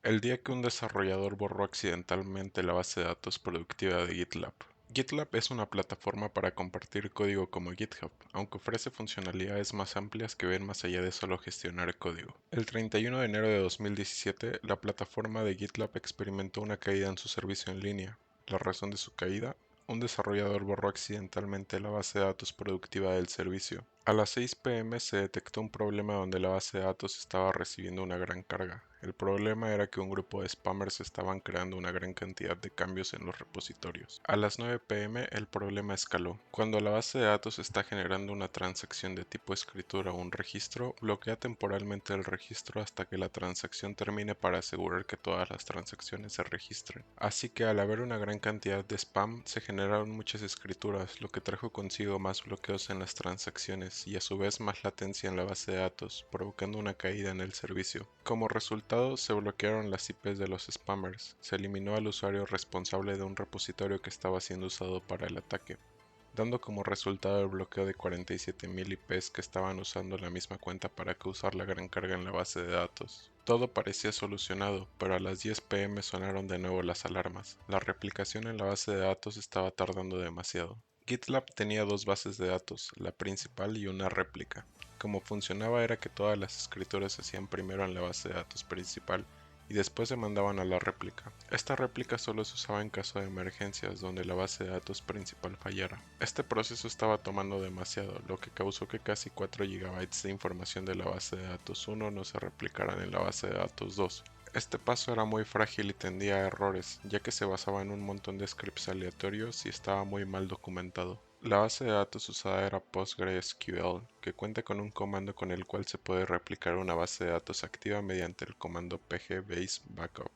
El día que un desarrollador borró accidentalmente la base de datos productiva de GitLab. GitLab es una plataforma para compartir código como GitHub, aunque ofrece funcionalidades más amplias que ven más allá de solo gestionar código. El 31 de enero de 2017, la plataforma de GitLab experimentó una caída en su servicio en línea. La razón de su caída: un desarrollador borró accidentalmente la base de datos productiva del servicio. A las 6 p.m. se detectó un problema donde la base de datos estaba recibiendo una gran carga. El problema era que un grupo de spammers estaban creando una gran cantidad de cambios en los repositorios. A las 9 p.m. el problema escaló. Cuando la base de datos está generando una transacción de tipo escritura o un registro, bloquea temporalmente el registro hasta que la transacción termine para asegurar que todas las transacciones se registren. Así que al haber una gran cantidad de spam, se generaron muchas escrituras, lo que trajo consigo más bloqueos en las transacciones y a su vez más latencia en la base de datos, provocando una caída en el servicio. Como resultado, se bloquearon las IPs de los spammers, se eliminó al usuario responsable de un repositorio que estaba siendo usado para el ataque, dando como resultado el bloqueo de 47.000 IPs que estaban usando la misma cuenta para causar la gran carga en la base de datos. Todo parecía solucionado, pero a las 10 p.m. sonaron de nuevo las alarmas. La replicación en la base de datos estaba tardando demasiado. GitLab tenía dos bases de datos, la principal y una réplica. Como funcionaba era que todas las escrituras se hacían primero en la base de datos principal y después se mandaban a la réplica. Esta réplica solo se usaba en caso de emergencias donde la base de datos principal fallara. Este proceso estaba tomando demasiado, lo que causó que casi 4 GB de información de la base de datos 1 no se replicaran en la base de datos 2. Este paso era muy frágil y tendía a errores, ya que se basaba en un montón de scripts aleatorios y estaba muy mal documentado. La base de datos usada era PostgreSQL, que cuenta con un comando con el cual se puede replicar una base de datos activa mediante el comando pgbaseBackup.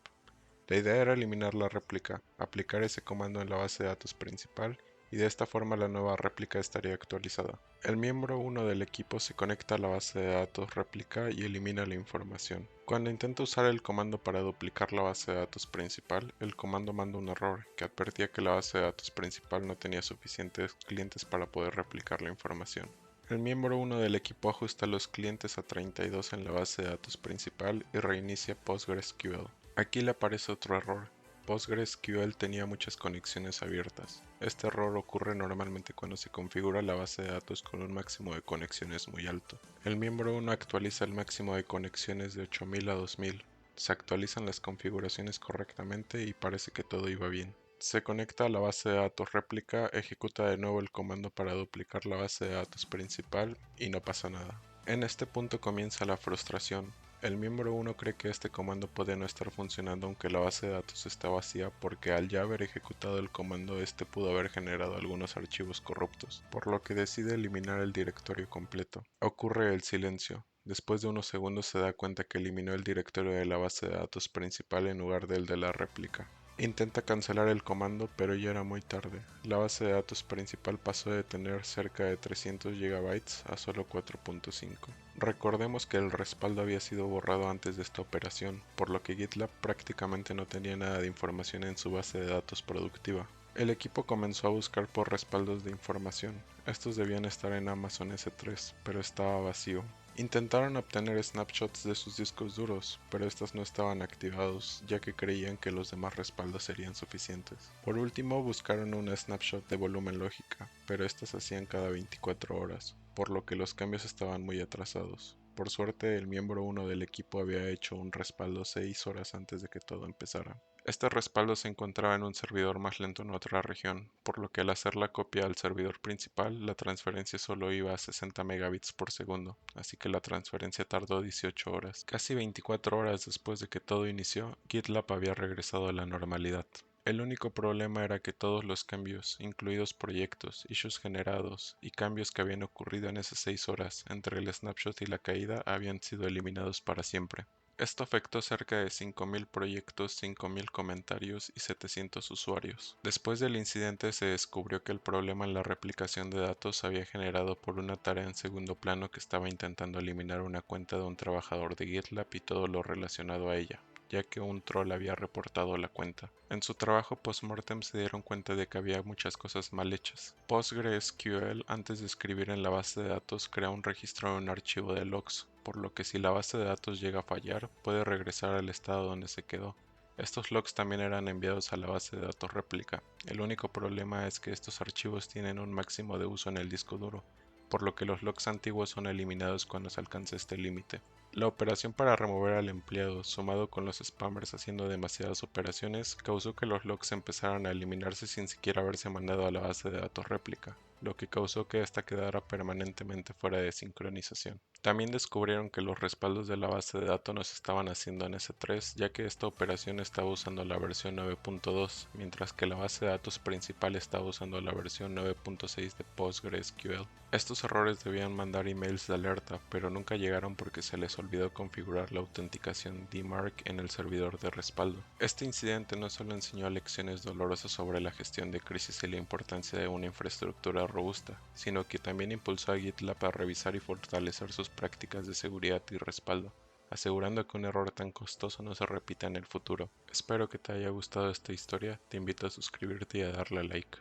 La idea era eliminar la réplica, aplicar ese comando en la base de datos principal y de esta forma la nueva réplica estaría actualizada. El miembro 1 del equipo se conecta a la base de datos réplica y elimina la información. Cuando intenta usar el comando para duplicar la base de datos principal, el comando manda un error que advertía que la base de datos principal no tenía suficientes clientes para poder replicar la información. El miembro 1 del equipo ajusta los clientes a 32 en la base de datos principal y reinicia PostgreSQL. Aquí le aparece otro error. PostgreSQL tenía muchas conexiones abiertas. Este error ocurre normalmente cuando se configura la base de datos con un máximo de conexiones muy alto. El miembro 1 actualiza el máximo de conexiones de 8000 a 2000. Se actualizan las configuraciones correctamente y parece que todo iba bien. Se conecta a la base de datos réplica, ejecuta de nuevo el comando para duplicar la base de datos principal y no pasa nada. En este punto comienza la frustración. El miembro 1 cree que este comando puede no estar funcionando aunque la base de datos está vacía porque al ya haber ejecutado el comando este pudo haber generado algunos archivos corruptos, por lo que decide eliminar el directorio completo. Ocurre el silencio. Después de unos segundos se da cuenta que eliminó el directorio de la base de datos principal en lugar del de la réplica. Intenta cancelar el comando, pero ya era muy tarde. La base de datos principal pasó de tener cerca de 300 GB a solo 4.5. Recordemos que el respaldo había sido borrado antes de esta operación, por lo que GitLab prácticamente no tenía nada de información en su base de datos productiva. El equipo comenzó a buscar por respaldos de información. Estos debían estar en Amazon S3, pero estaba vacío. Intentaron obtener snapshots de sus discos duros, pero estos no estaban activados, ya que creían que los demás respaldos serían suficientes. Por último, buscaron una snapshot de volumen lógica, pero estas se hacían cada 24 horas, por lo que los cambios estaban muy atrasados. Por suerte, el miembro 1 del equipo había hecho un respaldo 6 horas antes de que todo empezara. Este respaldo se encontraba en un servidor más lento en otra región, por lo que al hacer la copia al servidor principal, la transferencia solo iba a 60 megabits por segundo, así que la transferencia tardó 18 horas. Casi 24 horas después de que todo inició, GitLab había regresado a la normalidad. El único problema era que todos los cambios, incluidos proyectos, issues generados y cambios que habían ocurrido en esas 6 horas entre el snapshot y la caída habían sido eliminados para siempre. Esto afectó cerca de 5.000 proyectos, 5.000 comentarios y 700 usuarios. Después del incidente se descubrió que el problema en la replicación de datos se había generado por una tarea en segundo plano que estaba intentando eliminar una cuenta de un trabajador de GitLab y todo lo relacionado a ella. ya que un troll había reportado la cuenta. En su trabajo post-mortem se dieron cuenta de que había muchas cosas mal hechas. PostgreSQL, antes de escribir en la base de datos, crea un registro en un archivo de logs, por lo que si la base de datos llega a fallar, puede regresar al estado donde se quedó. Estos logs también eran enviados a la base de datos réplica. El único problema es que estos archivos tienen un máximo de uso en el disco duro, por lo que los logs antiguos son eliminados cuando se alcance este límite. La operación para remover al empleado, sumado con los spammers haciendo demasiadas operaciones, causó que los logs empezaran a eliminarse sin siquiera haberse mandado a la base de datos réplica, lo que causó que ésta quedara permanentemente fuera de sincronización. También descubrieron que los respaldos de la base de datos no se estaban haciendo en S3, ya que esta operación estaba usando la versión 9.2, mientras que la base de datos principal estaba usando la versión 9.6 de PostgreSQL. Estos errores debían mandar emails de alerta, pero nunca llegaron porque se les olvidó configurar la autenticación DMARC en el servidor de respaldo. Este incidente no solo enseñó lecciones dolorosas sobre la gestión de crisis y la importancia de una infraestructura robusta, sino que también impulsó a GitLab a revisar y fortalecer sus prácticas de seguridad y respaldo, asegurando que un error tan costoso no se repita en el futuro. Espero que te haya gustado esta historia, te invito a suscribirte y a darle like.